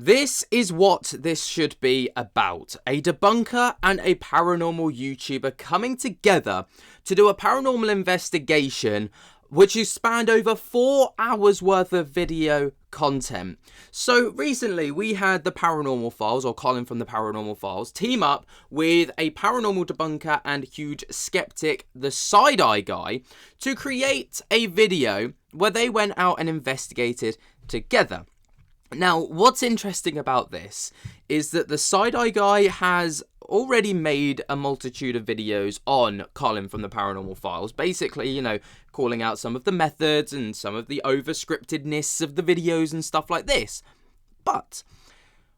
This is what this should be about. A debunker and a paranormal YouTuber coming together to do a paranormal investigation which has spanned over 4 hours worth of video content. So recently we had the Paranormal Files, or Colin from the Paranormal Files, team up with a paranormal debunker and huge skeptic, the Side-Eye Guy, to create a video where they went out and investigated together. Now, what's interesting about this is that the Side-Eye Guy has already made a multitude of videos on Colin from the Paranormal Files, basically, calling out some of the methods and some of the over-scriptedness of the videos and stuff like this. But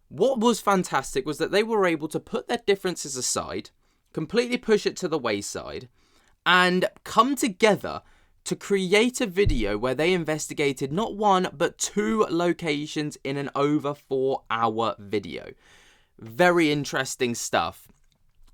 what was fantastic was that they were able to put their differences aside, completely push it to the wayside, and come together to create a video where they investigated not one, but 2 locations in an over 4-hour video. Very interesting stuff.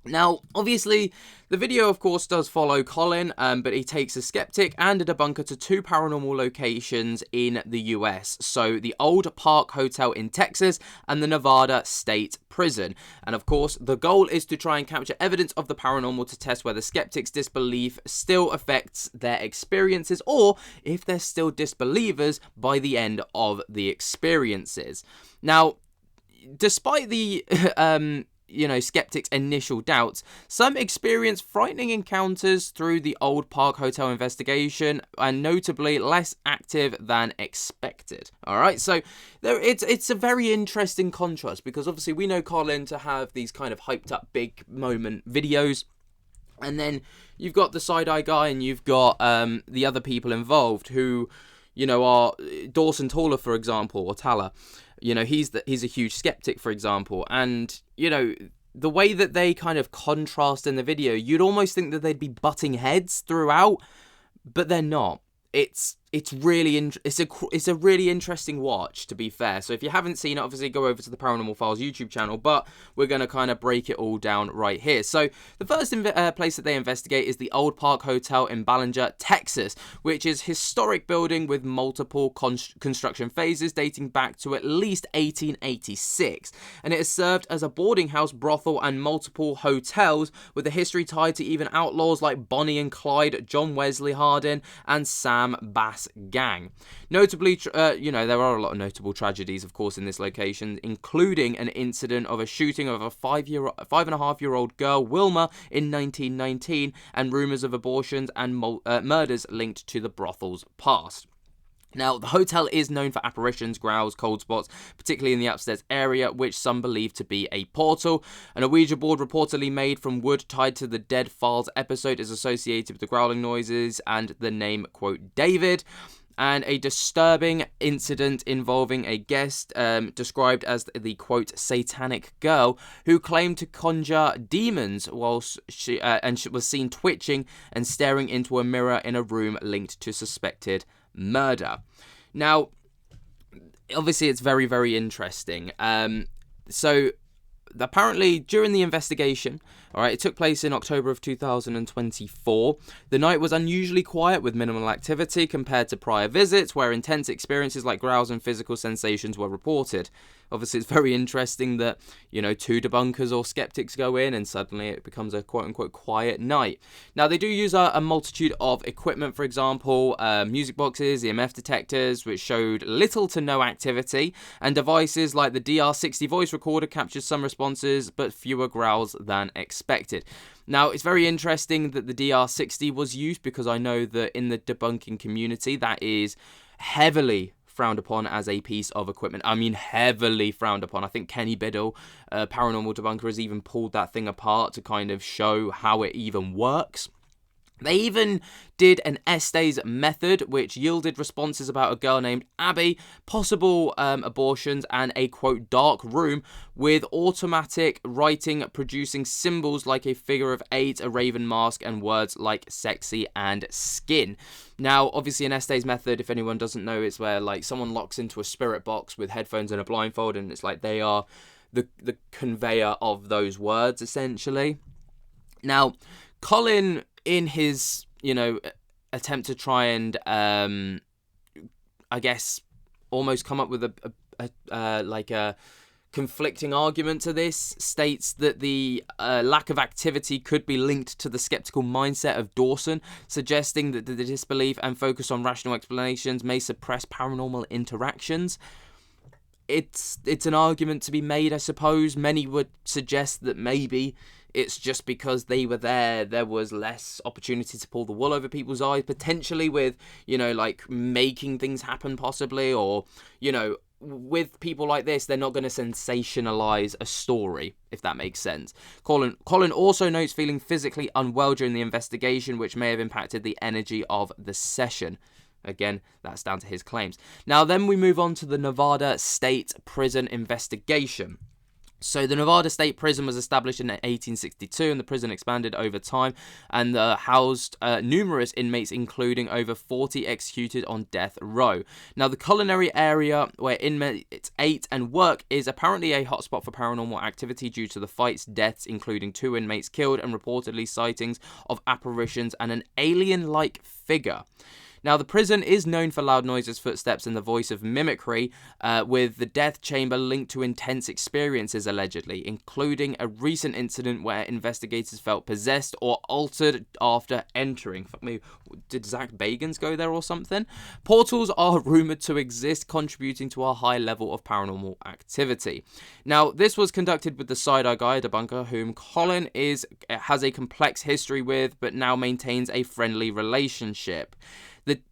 Now, obviously, the video, of course, does follow Colin, but he takes a skeptic and a debunker to 2 paranormal locations in the US. So, the Old Park Hotel in Texas and the Nevada State Prison. And, of course, the goal is to try and capture evidence of the paranormal to test whether skeptics' disbelief still affects their experiences, or if they're still disbelievers by the end of the experiences. Now, despite the skeptics' initial doubts, some experienced frightening encounters through the Old Park Hotel investigation, and notably less active than expected. Alright, so it's a very interesting contrast, because obviously we know Colin to have these kind of hyped up big moment videos, and then you've got the Side-Eye Guy and you've got the other people involved who, are Dawson Taller, for example, or Taller. He's a huge skeptic, for example, and, the way that they kind of contrast in the video, you'd almost think that they'd be butting heads throughout, but they're not. It's really it's a really interesting watch, to be fair. So if you haven't seen it, obviously go over to the Paranormal Files YouTube channel, but we're going to kind of break it all down right here. So the first place that they investigate is the Old Park Hotel in Ballinger, Texas, which is a historic building with multiple construction phases dating back to at least 1886, and it has served as a boarding house, brothel, and multiple hotels, with a history tied to even outlaws like Bonnie and Clyde, John Wesley Hardin, and Sam Bass gang. Notably, there are a lot of notable tragedies, of course, in this location, including an incident of a shooting of a 5.5-year-old girl, Wilma, in 1919, and rumours of abortions and murders linked to the brothel's past. Now, the hotel is known for apparitions, growls, cold spots, particularly in the upstairs area, which some believe to be a portal. An Ouija board reportedly made from wood tied to the Dead Files episode is associated with the growling noises and the name, quote, David. And a disturbing incident involving a guest described as the, quote, satanic girl, who claimed to conjure demons whilst she was seen twitching and staring into a mirror in a room linked to suspected murder. Now, obviously, it's very, very interesting. So, apparently, during the investigation, it took place in October of 2024. The night was unusually quiet with minimal activity compared to prior visits, where intense experiences like growls and physical sensations were reported. Obviously, it's very interesting that, 2 debunkers or skeptics go in and suddenly it becomes a quote-unquote quiet night. Now, they do use a multitude of equipment, for example, music boxes, EMF detectors, which showed little to no activity, and devices like the DR60 voice recorder captured some responses, but fewer growls than expected. Now, it's very interesting that the DR60 was used, because I know that in the debunking community, that is heavily frowned upon as a piece of equipment. I mean, heavily frowned upon. I think Kenny Biddle, paranormal debunker, has even pulled that thing apart to kind of show how it even works. They even did an Estes method, which yielded responses about a girl named Abby, possible abortions, and a, quote, dark room with automatic writing producing symbols like a figure of 8, a raven mask, and words like sexy and skin. Now, obviously, an Estes method, if anyone doesn't know, it's where, like, someone locks into a spirit box with headphones and a blindfold, and it's like they are the conveyor of those words, essentially. Now, Colin, in his, attempt to try and, I guess, almost come up with a conflicting argument to this, states that the lack of activity could be linked to the skeptical mindset of Dawson, suggesting that the disbelief and focus on rational explanations may suppress paranormal interactions. It's an argument to be made, I suppose. Many would suggest that maybe it's just because they were there was less opportunity to pull the wool over people's eyes, potentially with, like making things happen possibly, or, with people like this, they're not going to sensationalize a story, if that makes sense. Colin also notes feeling physically unwell during the investigation, which may have impacted the energy of the session. Again, that's down to his claims. Now, then we move on to the Nevada State Prison investigation. So the Nevada State Prison was established in 1862, and the prison expanded over time and housed numerous inmates, including over 40 executed on death row. Now, the culinary area where inmates ate and work is apparently a hotspot for paranormal activity due to the fights, deaths, including 2 inmates killed, and reportedly sightings of apparitions and an alien-like figure. Now, the prison is known for loud noises, footsteps, and the voice of mimicry, with the death chamber linked to intense experiences, allegedly, including a recent incident where investigators felt possessed or altered after entering. Fuck me, did Zach Bagans go there or something? Portals are rumoured to exist, contributing to a high level of paranormal activity. Now, this was conducted with the side-eye guy, a debunker, whom Colin has a complex history with, but now maintains a friendly relationship.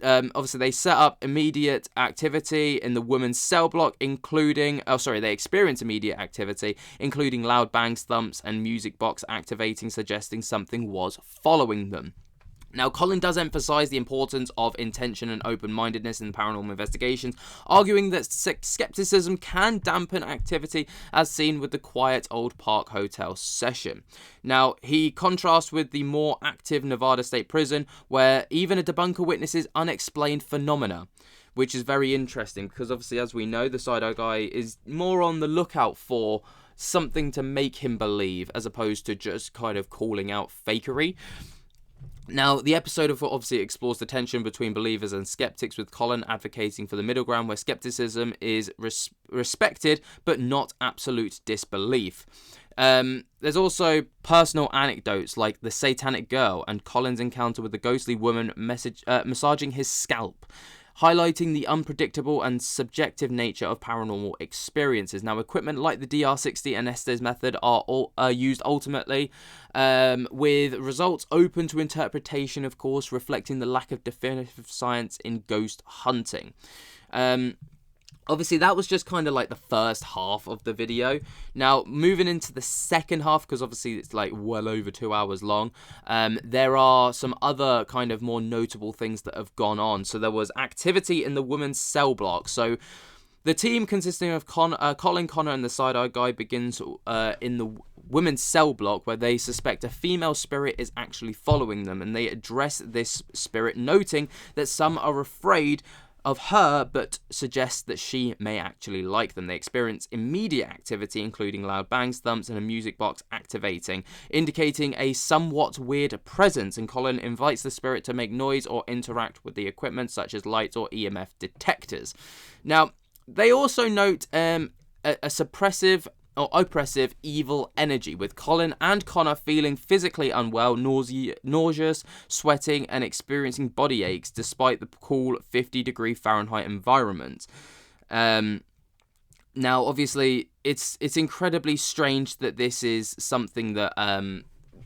Obviously, they set up immediate activity in the women's cell block, they experience immediate activity, including loud bangs, thumps, and music box activating, suggesting something was following them. Now, Colin does emphasise the importance of intention and open-mindedness in paranormal investigations, arguing that skepticism can dampen activity, as seen with the quiet old Park Hotel session. Now, he contrasts with the more active Nevada State Prison, where even a debunker witnesses unexplained phenomena, which is very interesting, because obviously, as we know, the side-eye guy is more on the lookout for something to make him believe, as opposed to just kind of calling out fakery. Now, the episode obviously explores the tension between believers and skeptics, with Colin advocating for the middle ground where skepticism is respected but not absolute disbelief. There's also personal anecdotes like the satanic girl and Colin's encounter with the ghostly woman massaging his scalp, highlighting the unpredictable and subjective nature of paranormal experiences. Now, equipment like the DR60 and Estes method are used ultimately, with results open to interpretation, of course, reflecting the lack of definitive science in ghost hunting. Obviously, that was just kind of like the first half of the video. Now, moving into the second half, because obviously it's like well over 2 hours long, there are some other kind of more notable things that have gone on. So there was activity in the women's cell block. So the team consisting of Colin, Connor, and the side-eye guy begins in the women's cell block, where they suspect a female spirit is actually following them, and they address this spirit, noting that some are afraid of her, but suggest that she may actually like them. They experience immediate activity, including loud bangs, thumps, and a music box activating, indicating a somewhat weird presence, and Colin invites the spirit to make noise or interact with the equipment, such as lights or EMF detectors. Now, they also note a suppressive or oppressive evil energy, with Colin and Connor feeling physically unwell, nauseous, sweating, and experiencing body aches despite the cool 50-degree Fahrenheit environment. Now, obviously, it's incredibly strange that this is something that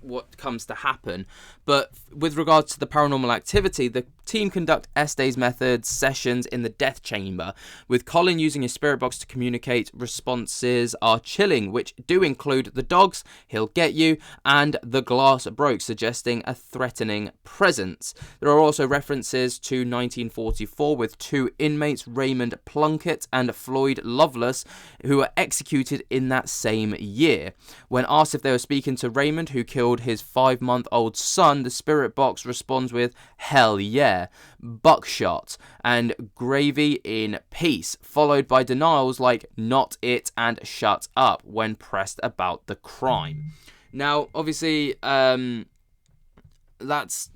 what comes to happen, but with regards to the paranormal activity, the team conduct Estes method sessions in the death chamber, with Colin using his spirit box to communicate. Responses are chilling, which do include the dogs, he'll get you, and the glass broke, suggesting a threatening presence. There are also references to 1944, with 2 inmates, Raymond Plunkett and Floyd Lovelace, who were executed in that same year. When asked if they were speaking to Raymond, who killed his 5-month-old son, the spirit box responds with, "Hell yeah, buckshot," and "gravy in peace," followed by denials like "not it" and "shut up" when pressed about the crime. Now, obviously, that's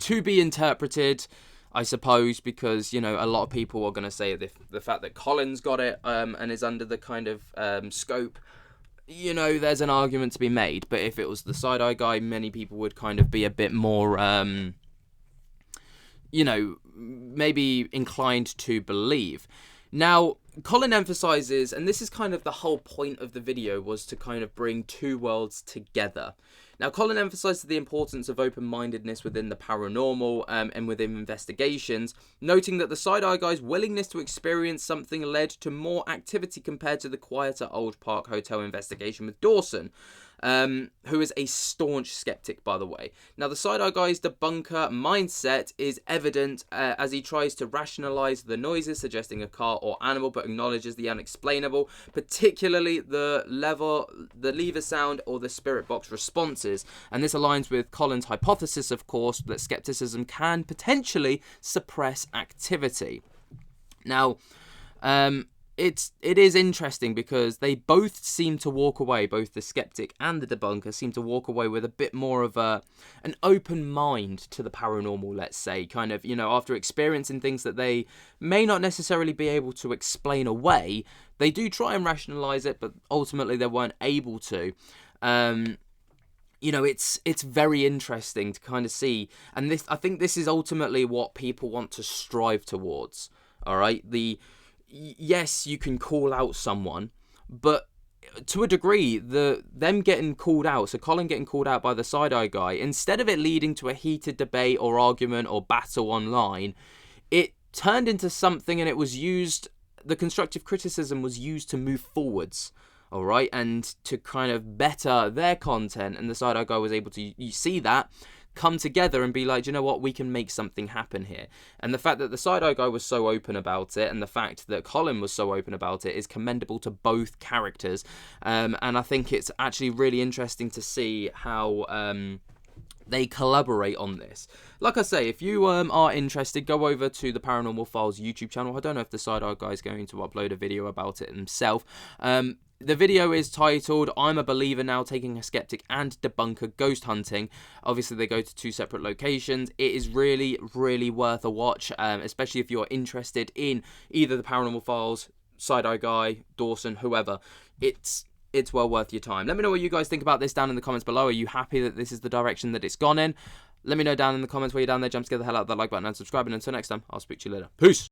to be interpreted. I suppose, because, you know, a lot of people are going to say the fact that Colin's got it and is under the kind of scope, you know, there's an argument to be made. But if it was the side-eye guy, many people would kind of be a bit more, you know, maybe inclined to believe. Now, Colin emphasizes, and this is kind of the whole point of the video, was to kind of bring two worlds together. Now, Colin emphasizes the importance of open-mindedness within the paranormal and within investigations, noting that the side-eye guy's willingness to experience something led to more activity compared to the quieter Old Park Hotel investigation with Dawson, who is a staunch skeptic, by the way. Now, the side-eye guy's debunker mindset is evident as he tries to rationalize the noises suggesting a car or animal, but acknowledges the unexplainable, particularly the lever sound or the spirit box responses. And this aligns with Colin's hypothesis, of course, that skepticism can potentially suppress activity. Now, it is interesting because they both seem to walk away, both the skeptic and the debunker seem to walk away with a bit more of an open mind to the paranormal, let's say, kind of, you know, after experiencing things that they may not necessarily be able to explain away. They do try and rationalize it, but ultimately they weren't able to. You know, it's very interesting to kind of see, and I think this is ultimately what people want to strive towards. All right, yes, you can call out someone, but to a degree, them getting called out, so Colin getting called out by the side-eye guy, instead of it leading to a heated debate or argument or battle online, it turned into something, and it was used, the constructive criticism was used to move forwards, all right, and to kind of better their content, and the side-eye guy was able to, you see that, come together and be like, you know what, we can make something happen here. And the fact that the side-eye guy was so open about it, and the fact that Colin was so open about it, is commendable to both characters. And I think it's actually really interesting to see how they collaborate on this. Like I say, if you are interested, go over to the Paranormal Files YouTube channel. I don't know if the side-eye guy is going to upload a video about it himself. The video is titled, I'm a Believer Now, Taking a Skeptic and Debunker Ghost Hunting. Obviously, they go to two separate locations. It is really, really worth a watch, especially if you're interested in either the Paranormal Files, Side-Eye Guy, Dawson, whoever. It's well worth your time. Let me know what you guys think about this down in the comments below. Are you happy that this is the direction that it's gone in? Let me know down in the comments while you're down there. Jump to get the hell out of that like button and subscribe. And until next time, I'll speak to you later. Peace!